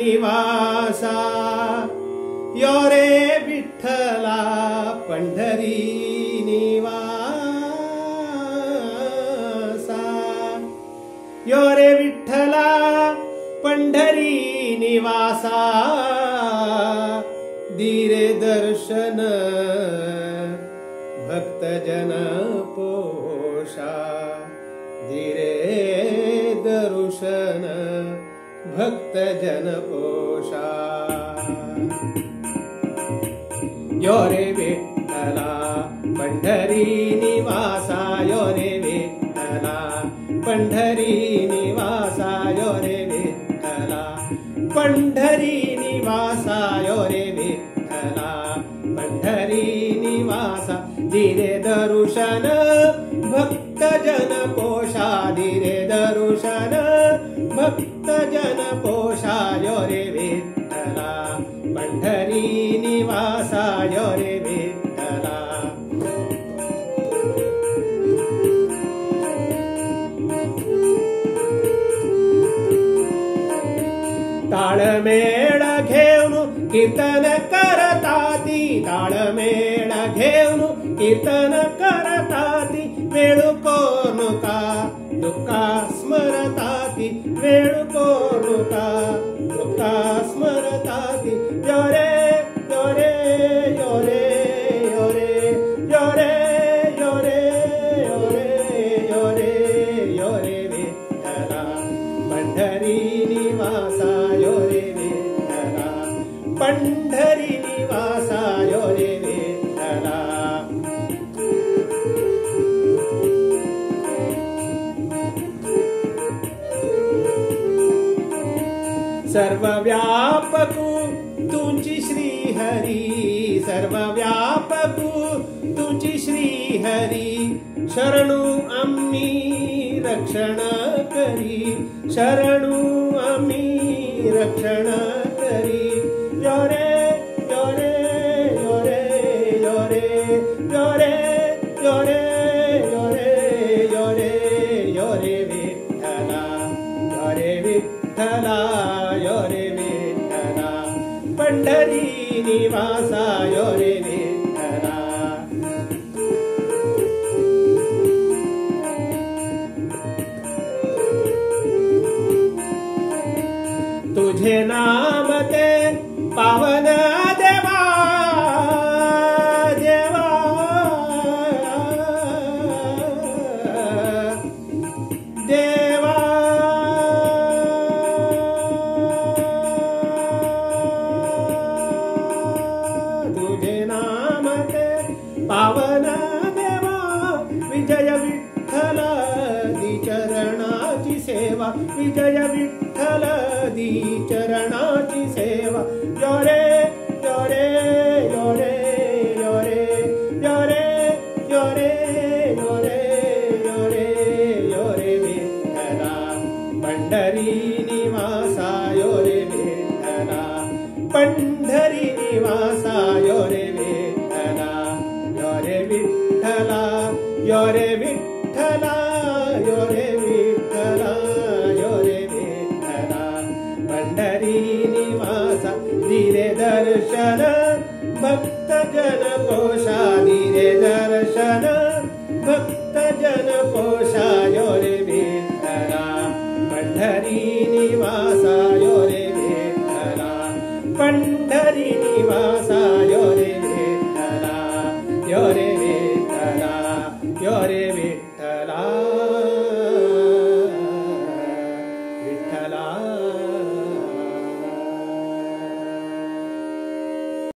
निवासा यो रे विठ्ठला पंढरी निवासा यो रे विठ्ठला पंढरी निवासा धीरे दर्शन भक्तजन पोषा धीरे दर्शन भक्तजन पोषा यो रे विठ्ठला पंढरी निवासा यो रे विठ्ठला पंढरी निवासा यो रे विठ्ठला पंढरी निवासा यो रे विठ्ठला पंढरी निवासा धीरे दर्शन भक्तजन पोषा धीरे दर्शन भक्तजन पोषा यो रे विठ्ठला पंढरी निवासा यो रे विठ्ठला ताळमेळ घेऊन कीर्तन करताती ताळमेळ घेऊन कीर्तन करताती वेळुकोनुका दुःखा स्मरताती वेळुकोनुका दुःखा स्मरताती यो रे यो रे यो रे यो रे यो रे यो रे यो रे यो रे यो रे विठ्ठला पंढरी निवासा यो रे विठ्ठला पंढरी निवासा यो रे विठ्ठला सर्व व्यापकू तुझी श्री हरी सर्व व्यापकू तुझी श्री हरी शरणू आम्ही रक्षण करी शरणू आम्ही रक्षण करी यो रे यो रे यो रे यो रे यो रे यो रे यो रे यो रे यो रे विठ्ठला यो रे विठ्ठला यो रे विठ्ठला पंढरी निवासा यो रे विठ्ठला तुझे नाम ते पावन देवा देवा देवा तुझे नाम ते पावन देवा विजय विठ्ठल दी चरणाची सेवा विजय विठ्ठल दी चरणाची सेवा यो रे यो रे यो रे यो रे यो रे यो रे यो रे यो रे यो रे विठ्ठला पंढरी निवासा यो रे विठ्ठला पंढरी निवासा यो रे विठ्ठला यो रे विठ्ठला यो रे विठ्ठला यो रे विठ्ठला यो रे विठ्ठला पंढरी निवासा धीरे दर्शन भक्तजन पोषा धीरे दर्शन भक्तजन पोषा यो रे विठ्ठला पंढरी निवासा यो रे विठ्ठला पंढरी निवासा यो रे विठ्ठला यो रे विठ्ठला यो रे विठ्ठला